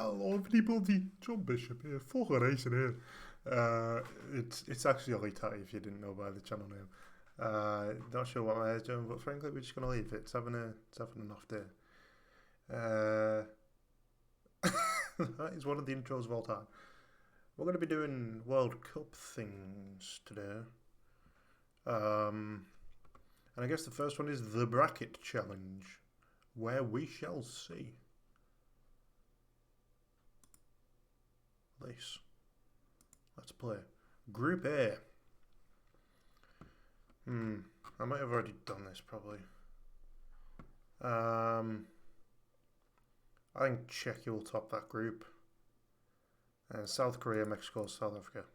Hello, everybody. John Bishop here. Fucking racing here. It's actually only Tatty if you didn't know by the channel name. Not sure what my hair's doing, but frankly, we're just gonna leave it. It's having an off day. That is one of the intros of all time. We're gonna be doing World Cup things today. And I guess the first one is the bracket challenge, where we shall see. This. Let's play. Group A. I might have already done this probably. I think Czechia will top that group. South Korea, Mexico, South Africa.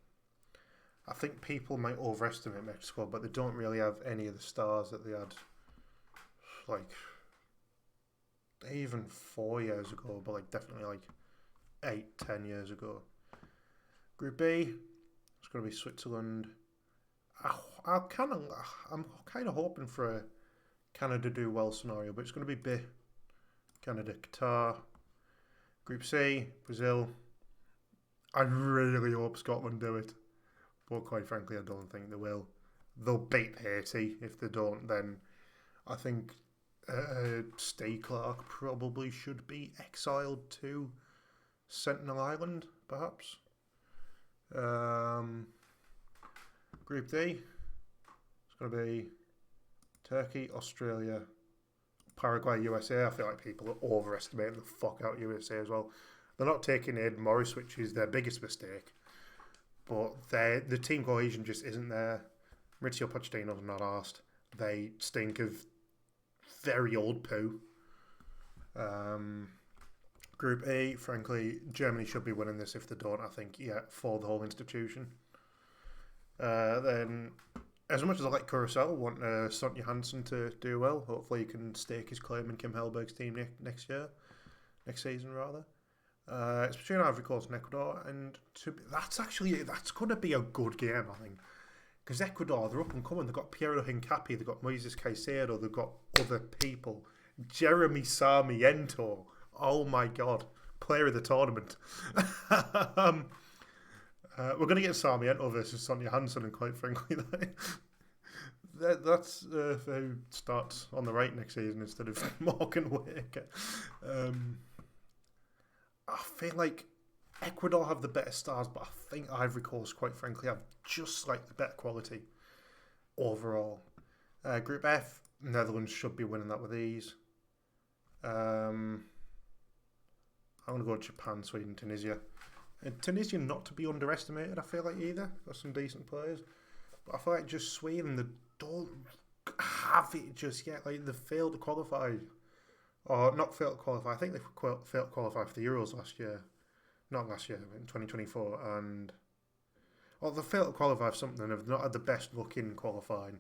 I think people might overestimate Mexico, but they don't really have any of the stars that they had, like, even 4 years ago, but like definitely like 8-10 years ago. Group B, it's going to be Switzerland. I'm kind of hoping for a Canada do well scenario, but it's going to be B. Canada, Qatar. Group C, Brazil. I really hope Scotland do it, but quite frankly, I don't think they will. They'll beat Haiti. If they don't, then I think Steve Clark probably should be exiled to Sentinel Island, perhaps. Group D, it's going to be Turkey, Australia, Paraguay, USA. I feel like people are overestimating the fuck out USA as well. They're not taking Aidan Morris, which is their biggest mistake, but the team cohesion just isn't there. Mauricio Pochettino's not asked. They stink of very old poo. Group A, frankly, Germany should be winning this. If they don't, I think, for the whole institution. Then, as much as I like Curacao, I want Son Johansson to do well. Hopefully he can stake his claim in Kim Hellberg's team next season rather. It's between Ivory Coast and Ecuador, and that's going to be a good game, I think. Because Ecuador, they're up and coming. They've got Piero Hincapié, they've got Moises Caicedo, they've got other people. Jeremy Sarmiento. Oh my God, player of the tournament. We're going to get Sarmiento versus Son Johansson, and quite frankly, that's who starts on the right next season instead of Morgan Waker. I feel like Ecuador have the better stars, but I think Ivory Coast, quite frankly, have just slightly better quality overall. Group F, Netherlands should be winning that with ease. I'm going to go Japan, Sweden, Tunisia. And Tunisia not to be underestimated, I feel like, either. Got some decent players. But I feel like just Sweden, they don't have it just yet. Like, they failed to qualify. Or not failed to qualify. I think they failed to qualify for the Euros last year. Not last year, in 2024. And they failed to qualify for something and have not had the best luck in qualifying.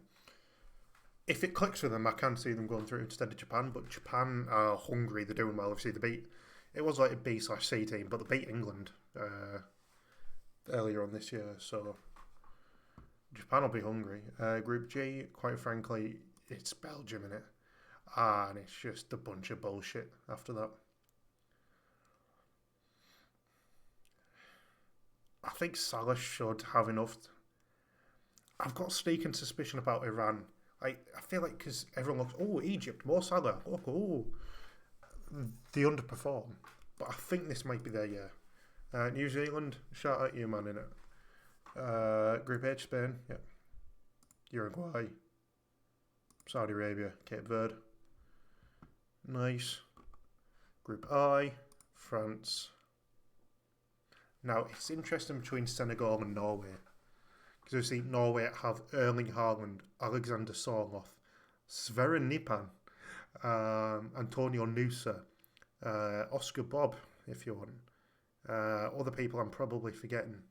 If it clicks for them, I can see them going through instead of Japan. But Japan are hungry. They're doing well. Obviously, it was like a B/C team, but they beat England earlier on this year. So Japan will be hungry. Group G, quite frankly, it's Belgium in it. And it's just a bunch of bullshit after that. I think Salah should have enough. I've got a sneaking suspicion about Iran. I feel like because everyone looks, Egypt, Mo Salah, they underperform. But I think this might be their year. New Zealand, shout out you, man, innit? Group H, Spain, yep. Uruguay, Saudi Arabia, Cape Verde. Nice. Group I, France. Now, it's interesting between Senegal and Norway. Because obviously Norway have Erling Haaland, Alexander Sørloth, Sverre Nipan, Antonio Nusa, Oscar Bob, if you want. Other people I'm probably forgetting.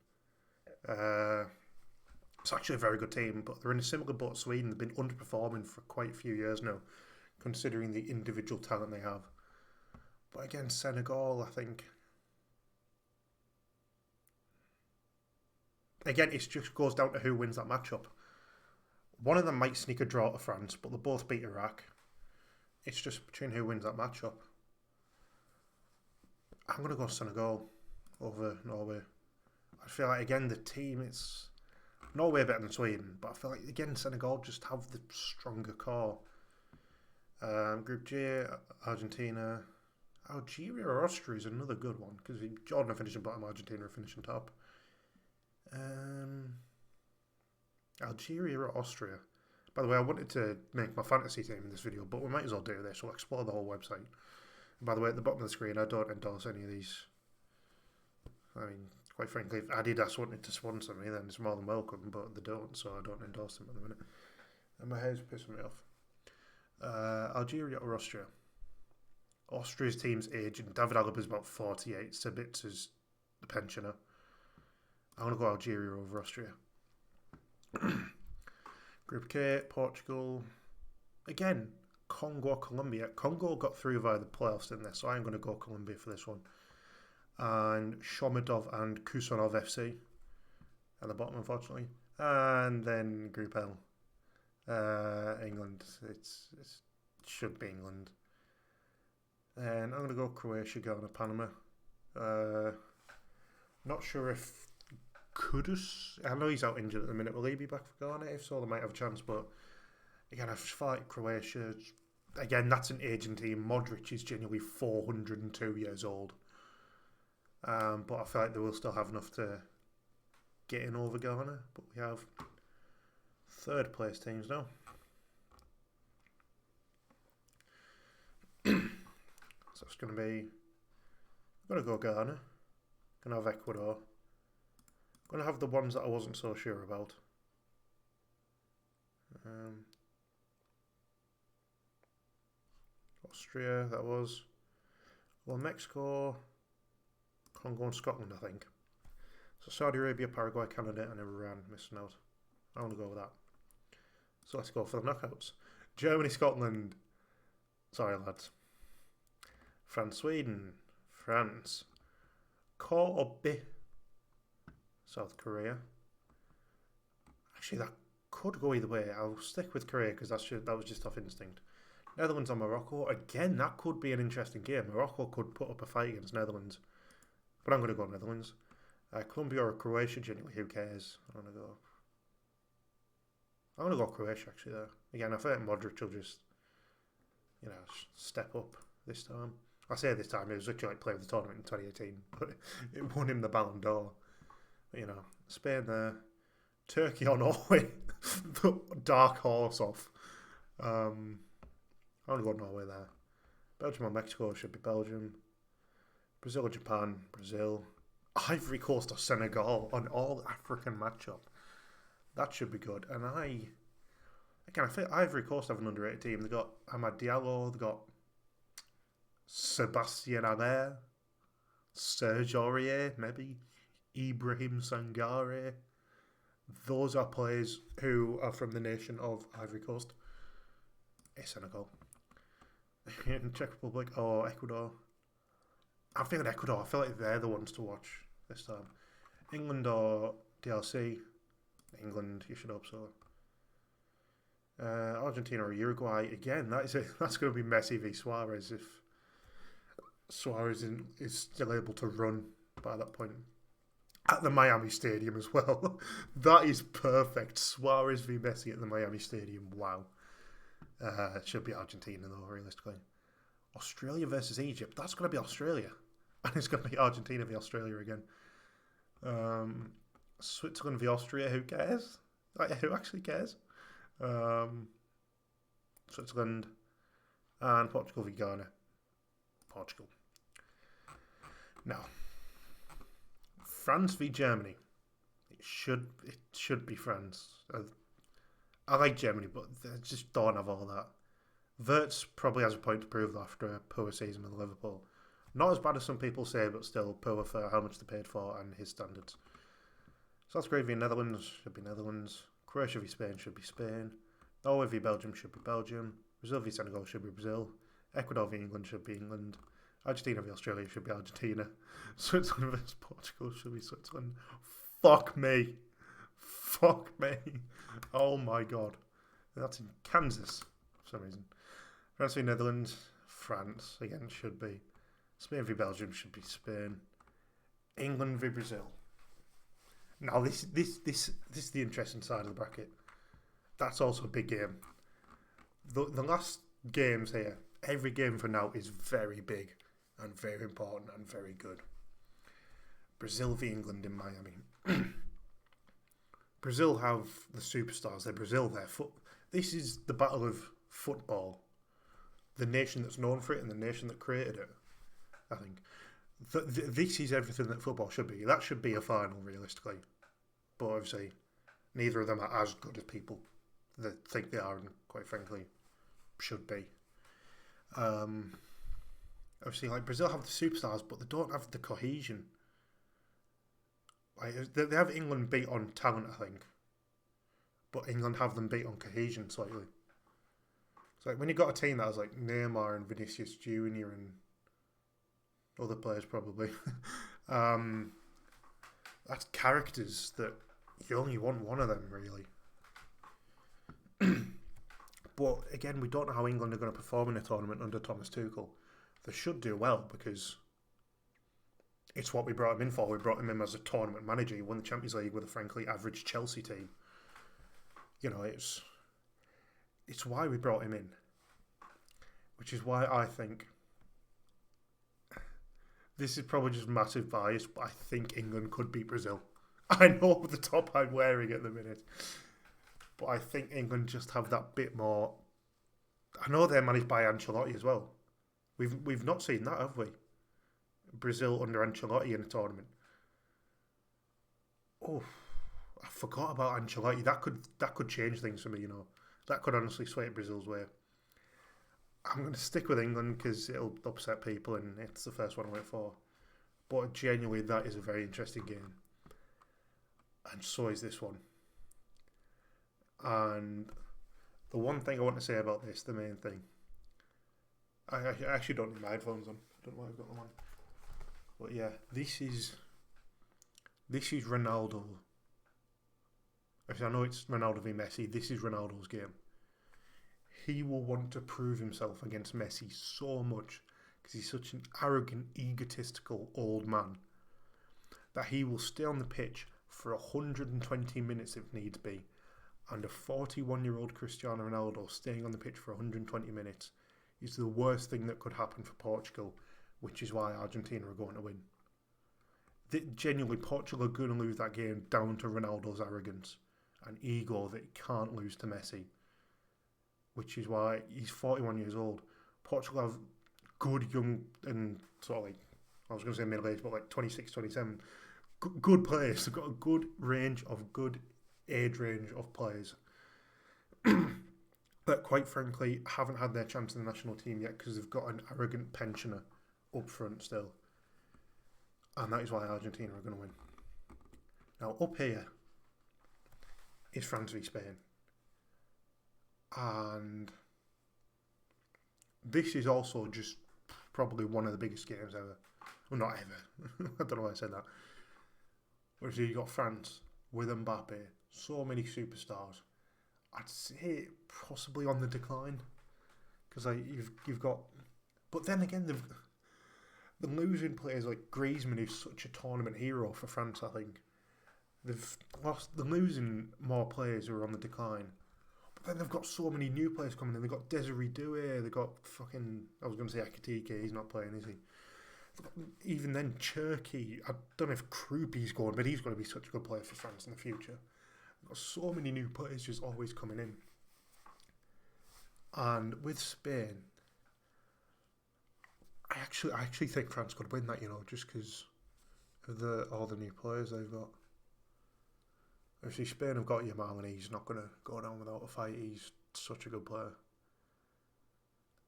It's actually a very good team, but they're in a similar boat to Sweden. They've been underperforming for quite a few years now, considering the individual talent they have. But again, Senegal, I think. Again, it just goes down to who wins that matchup. One of them might sneak a draw to France, but they both beat Iraq. It's just between who wins that matchup. I'm going to go Senegal over Norway. I feel like, again, the team, it's Norway better than Sweden, but I feel like, again, Senegal just have the stronger core. Group G, Argentina. Algeria or Austria is another good one, because Jordan are finishing bottom, Argentina are finishing top. Algeria or Austria. By the way, I wanted to make my fantasy team in this video, but we might as well do this. We'll explore the whole website. And by the way, at the bottom of the screen, I don't endorse any of these. I mean, quite frankly, if Adidas wanted to sponsor me, then it's more than welcome, but they don't, so I don't endorse them at the minute. And my hair's pissing me off. Algeria or Austria? Austria's team's aging. David Alaba is about 48. Sabitz is the pensioner. I'm going to go Algeria over Austria. Group K, Portugal. Again, Congo or Colombia. Congo got through via the playoffs in this, so I'm going to go Colombia for this one. And Shomadov and Kusanov FC at the bottom, unfortunately. And then Group L. England. It should be England. And I'm going to go Croatia, Ghana, Panama. Not sure if Kudus, I know he's out injured at the minute. Will he be back for Ghana? If so, they might have a chance. But again, I feel like Croatia, again, that's an aging team. Modric is genuinely 402 years old. But I feel like they will still have enough to get in over Ghana. But we have third place teams now. So it's going to be, I'm going to go Ghana. Going to have Ecuador. Going to have the ones that I wasn't so sure about. Austria, that was. Well, Mexico, Congo and Scotland, I think. So Saudi Arabia, Paraguay, Canada and Iran missing out. I want to go with that. So let's go for the knockouts. Germany, Scotland. Sorry, lads. France, Sweden. France. Corby. South Korea. Actually, that could go either way. I'll stick with Korea because that was just off instinct. Netherlands and Morocco. Again, that could be an interesting game. Morocco could put up a fight against Netherlands. But I'm going to go Netherlands. Colombia or Croatia, genuinely, who cares? I'm going to go Croatia, actually, there. Again, I feel like Modric will just, step up this time. I say this time, it was literally like player of the tournament in 2018, but it won him the Ballon d'Or. Spain there. Turkey or Norway. The dark horse off. I'm going to go Norway there. Belgium or Mexico should be Belgium. Brazil or Japan, Brazil. Ivory Coast or Senegal on all African matchup. That should be good. And I think Ivory Coast have an underrated team. They've got Amad Diallo, they've got Sebastien Haller, Serge Aurier, maybe Ibrahim Sangare. Those are players who are from the nation of Ivory Coast. Senegal. In Czech Republic or Ecuador. I'm feeling Ecuador. I feel like they're the ones to watch this time. England or DLC. England, you should hope so. Argentina or Uruguay. Again, that's going to be Messi v Suarez if Suarez is still able to run by that point. At the Miami Stadium as well. That is perfect. Suarez v Messi at the Miami Stadium. Wow. It should be Argentina though, realistically. Australia versus Egypt. That's going to be Australia. And it's going to be Argentina v Australia again. Switzerland v Austria. Who cares? Who actually cares? Switzerland. And Portugal v Ghana. Portugal. Now, France v Germany. It should be France. I like Germany, but they just don't have all that. Wirtz probably has a point to prove after a poor season with Liverpool. Not as bad as some people say, but still poor for how much they paid for and his standards. South Korea v Netherlands should be Netherlands. Croatia v Spain should be Spain. Norway v Belgium should be Belgium. Brazil v Senegal should be Brazil. Ecuador v England should be England. Argentina v Australia should be Argentina. Switzerland vs Portugal should be Switzerland. Fuck me. Fuck me. Oh my god. That's in Kansas for some reason. France v Netherlands. France, again, should be. Spain v Belgium should be Spain. England v Brazil. Now this is the interesting side of the bracket. That's also a big game. The last games here, every game for now is very big and very important and very good. Brazil v England in Miami. Brazil have the superstars. They're Brazil. This is the battle of football. The nation that's known for it and the nation that created it. I think this is everything that football should be. That should be a final, realistically. But obviously, neither of them are as good as people that think they are, and quite frankly, should be. Obviously, like Brazil have the superstars, but they don't have the cohesion. Like, they have England beat on talent, I think, but England have them beat on cohesion slightly. It's like when you got a team that has like Neymar and Vinicius Junior and other players probably, that's characters that you only want one of them really. But again, we don't know how England are going to perform in a tournament under Thomas Tuchel. They should do well because it's what we brought him in for. We brought him in as a tournament manager. He won the Champions League with a frankly average Chelsea team. You know, it's why we brought him in. Which is why I think this is probably just massive bias, but I think England could beat Brazil. I know the top I'm wearing at the minute, but I think England just have that bit more. I know they're managed by Ancelotti as well. We've not seen that, have we? Brazil under Ancelotti in a tournament. Oh, I forgot about Ancelotti. That could change things for me. You know, that could honestly sway Brazil's way. I'm going to stick with England because it'll upset people, and it's the first one I went for. But genuinely, that is a very interesting game, and so is this one. And the one thing I want to say about this, the main thing, I actually don't need my headphones on. I don't know why I've got them on. But yeah, this is Ronaldo. Actually, I know it's Ronaldo v Messi. This is Ronaldo's game. He will want to prove himself against Messi so much because he's such an arrogant, egotistical old man that he will stay on the pitch for 120 minutes if needs be. And a 41-year-old Cristiano Ronaldo staying on the pitch for 120 minutes is the worst thing that could happen for Portugal, which is why Argentina are going to win. Genuinely, Portugal are going to lose that game down to Ronaldo's arrogance and ego that he can't lose to Messi. Which is why he's 41 years old. Portugal have good young and sort of like, I was going to say middle age, but like 26, 27. Good players. They've got a good age range of players. But quite frankly, haven't had their chance in the national team yet because they've got an arrogant pensioner up front still. And that is why Argentina are going to win. Now, up here is France v Spain. And this is also just probably one of the biggest games ever. Well, not ever. I don't know why I said that. Whereas you got France with Mbappe, so many superstars. I'd say possibly on the decline because you've got, but then again the losing players like Griezmann, who's such a tournament hero for France. I think they've lost. They're losing more players who are on the decline. Then they've got so many new players coming in. They've got Desiree Doué. They've got fucking... I was going to say Ekitike. He's not playing, is he? Even then, Cherki. I don't know if Krupi's going, but he's going to be such a good player for France in the future. They've got so many new players just always coming in. And with Spain, I actually think France could win that, you know, just because of all the new players they've got. Obviously, Spain have got Yamal and he's not going to go down without a fight. He's such a good player.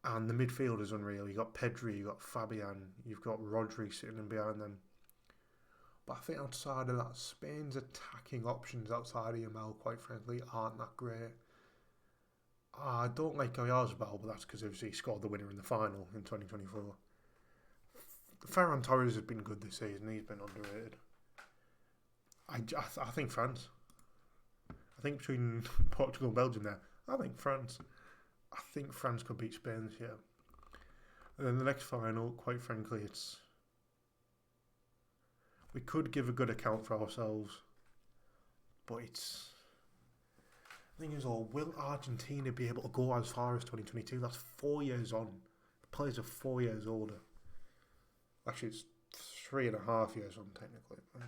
And the midfield is unreal. You've got Pedri, you've got Fabian, you've got Rodri sitting in behind them. But I think outside of that, Spain's attacking options outside of Yamal, quite frankly, aren't that great. I don't like Oyarzabal, but that's because obviously he scored the winner in the final in 2024. Ferran Torres has been good this season. He's been underrated. I think France. I think between Portugal and Belgium there, I think France could beat Spain this year. And then the next final, quite frankly, we could give a good account for ourselves, but it's the thing is, will Argentina be able to go as far as 2022? That's 4 years on. The players are 4 years older. Actually, it's 3.5 years on technically. But,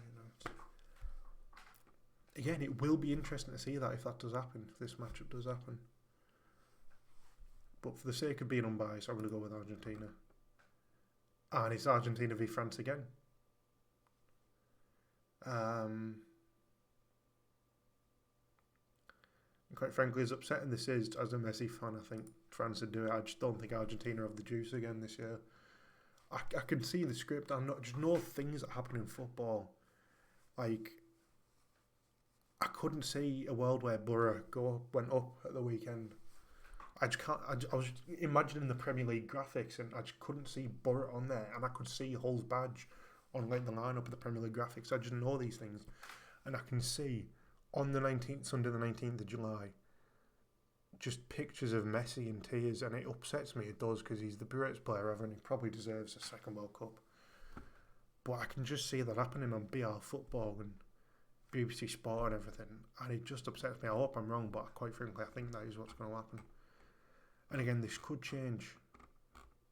again, it will be interesting to see that if that does happen, if this matchup does happen. But for the sake of being unbiased, I'm going to go with Argentina. And it's Argentina v France again. Quite frankly, as upsetting this is, as a Messi fan, I think France would do it. I just don't think Argentina have the juice again this year. I can see the script. I'm not just know things that happen in football. Like, I couldn't see a world where Borough went up at the weekend. I just can't. I was imagining the Premier League graphics, and I just couldn't see Borough on there, and I could see Hull's badge on like the lineup of the Premier League graphics. I just know these things, and I can see on the 19th, Sunday the 19th of July, just pictures of Messi in tears, and it upsets me. It does, because he's the greatest player ever, and he probably deserves a second World Cup. But I can just see that happening on BR Football and BBC Sport and everything, and it just upsets me. I hope I'm wrong, but quite frankly, I think that is what's going to happen. And again, this could change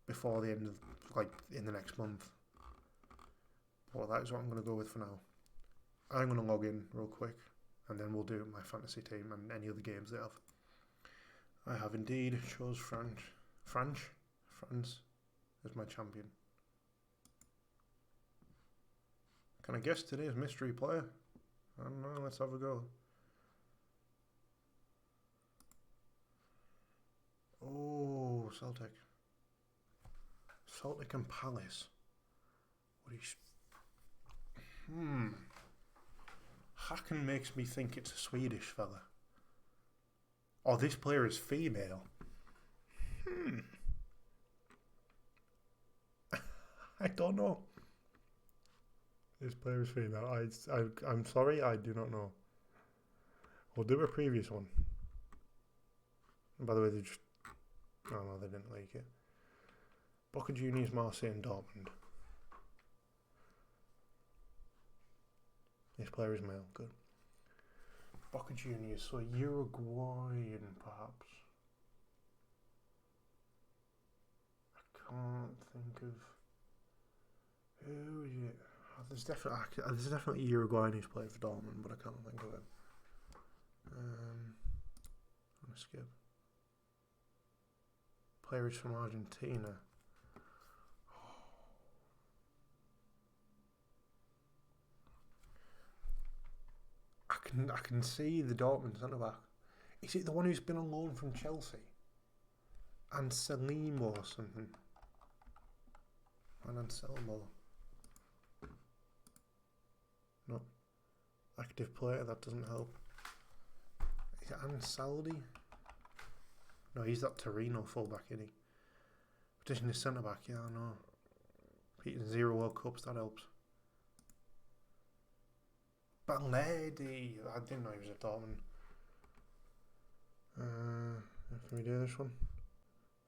before the end of, like, in the next month. Well, that is what I'm going to go with for now. I'm going to log in real quick, and then we'll do my fantasy team and any other games they have. I have indeed chose France as my champion. Can I guess today's mystery player? I don't know, let's have a go. Oh, Celtic and Palace. What is... Hacken makes me think it's a Swedish fella. Oh, this player is female. I don't know. This player is female. I'm sorry, I do not know. We'll do a previous one. And by the way, they just... Oh no, they didn't like it. Boca Juniors, Marseille and Dortmund. This player is male, good. Boca Juniors, so Uruguayan perhaps. I can't think of... Who is it? Oh, there's definitely Uruguayan who's played for Dortmund, but I can't think of it. I'm going to skip. Players from Argentina. I can see the Dortmund centre back. Is it the one who's been on loan from Chelsea? And Salim or something? And Anselmo. No. Active player, that doesn't help. Is it Ansaldi? No, he's that Torino fullback, isn't he? Petition is centre back, yeah, I know. Beating 0 World Cups, that helps. Baledi! I didn't know he was a Dortmund. Can we do this one?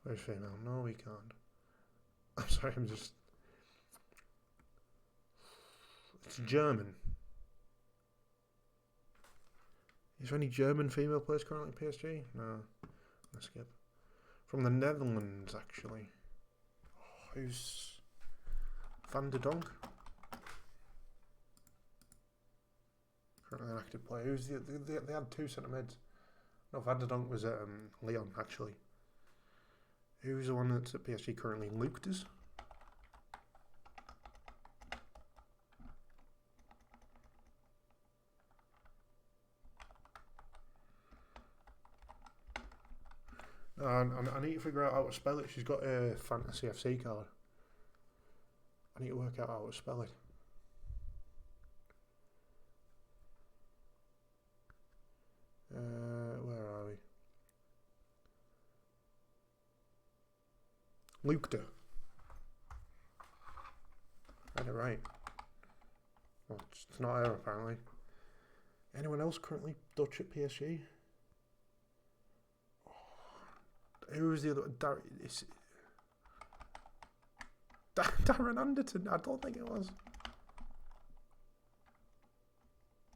Where's female? No, we can't. I'm sorry, I'm just... It's German. Is there any German female players currently at PSG? No. Let's skip. From the Netherlands, actually. Oh, who's... Van de Donk? Currently an active player. Who's they had two centre mids. No, Van de Donk was at Lyon, actually. Who's the one that's at PSG currently? Luchters? I need to figure out how to spell it. She's got a Fantasy FC card. I need to work out how to spell it. Where are we? Luchter. Got it right. Well, it's not her apparently. Anyone else currently Dutch at PSG? Who was the other? Darren Anderton. I don't think it was.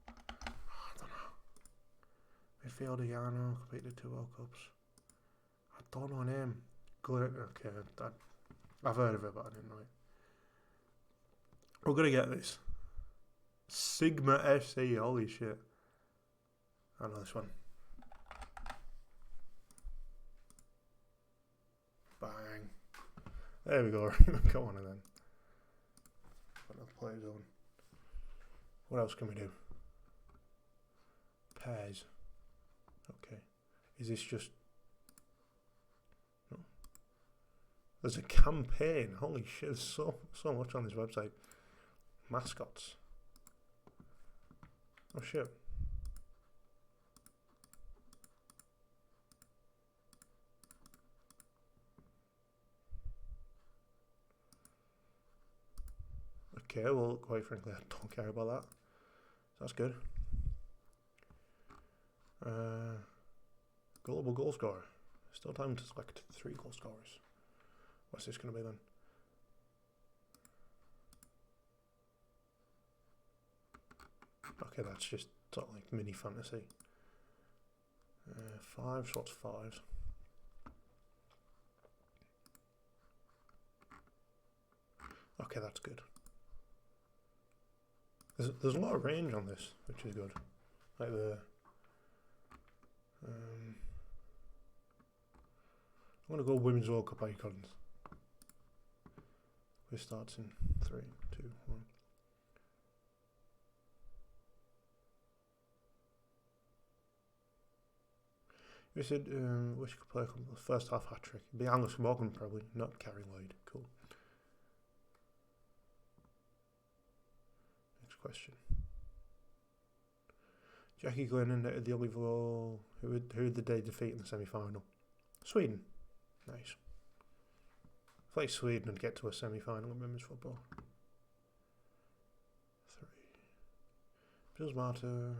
I don't know. Midfielder Yano completed 2 World Cups. I don't know her name. Okay, I've heard of it, but I didn't know it. We're gonna get this. Sigma FC. Holy shit. I know this one. Bang. There we go. Come on then. Another play zone. What else can we do? Pairs. Okay. Is this just... No. There's a campaign. Holy shit, there's so much on this website. Mascots. Oh shit. Okay, well, quite frankly, I don't care about that. So that's good. Global goal scorer. Still time to select 3 goal scorers. What's this going to be then? Okay, that's just sort of like mini fantasy. 5, so what's 5? Okay, that's good. There's a lot of range on this, which is good. Like the... I'm going to go Women's World Cup icons. This starts in 3, 2, 1. You said wish you could play the first half hat trick. It'd be Alice Morgan probably, not Carrie Lloyd. Cool. Next question. Jackie Glennon netted the only goal. Who did they defeat in the semi-final? Sweden. Nice. I feel like Sweden would get to a semi-final in women's football. 3. Bills Marta.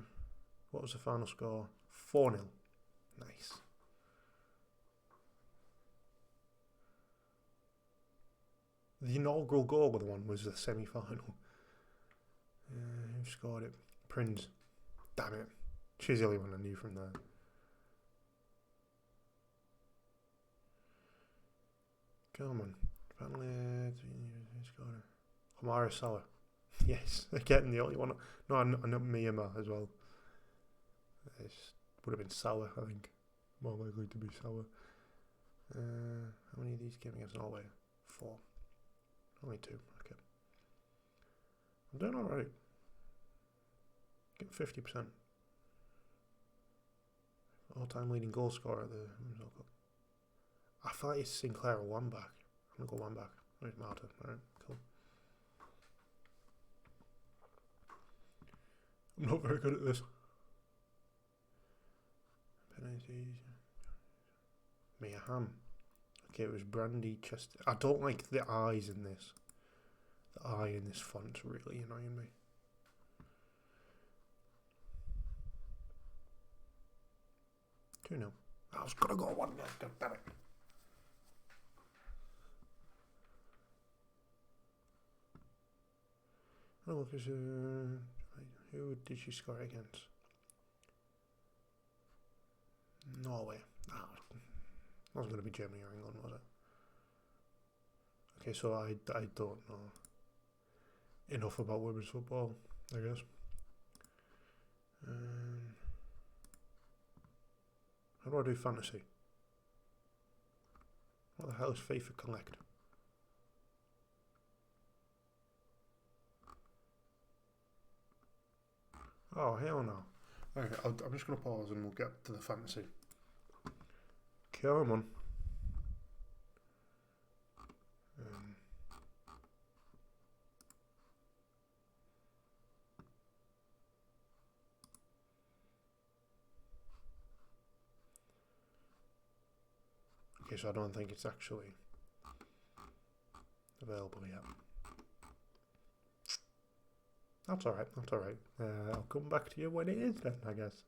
What was the final score? 4-0. Nice. The inaugural goal of the one was the semi-final. Who scored it? Prince. Damn it. She's the only one I knew from there. Come on. Finally, who scored it? Omara Salah. Yes, again the only one. No, I know Myanmar as well. It would have been Salah, I think. More likely to be Salah. How many of these came against Norway? 4. Only 2. Okay. I'm doing alright. Get 50%. All-time leading goal scorer at the Women's World Cup. I thought it's Sinclair or one back. I'm going to go one back. Where's Marta? Alright, cool. I'm not very good at this. Penalties. Mia Hamm. Okay, it was Brandy Chester. I don't like the eyes in this. The eye in this font's really annoying me. No. I was gonna go 1-0. Damn it. Oh, look, who did she score against? Norway. Ah, wasn't going to be Germany or England, was it? Okay, so I don't know enough about women's football, I guess. How do I do fantasy? What the hell is FIFA Collect? Oh, hell no. Okay, I'm just going to pause and we'll get to the fantasy. Come on. Okay, so I don't think it's actually available yet. That's alright, that's alright. I'll come back to you when it is then, I guess.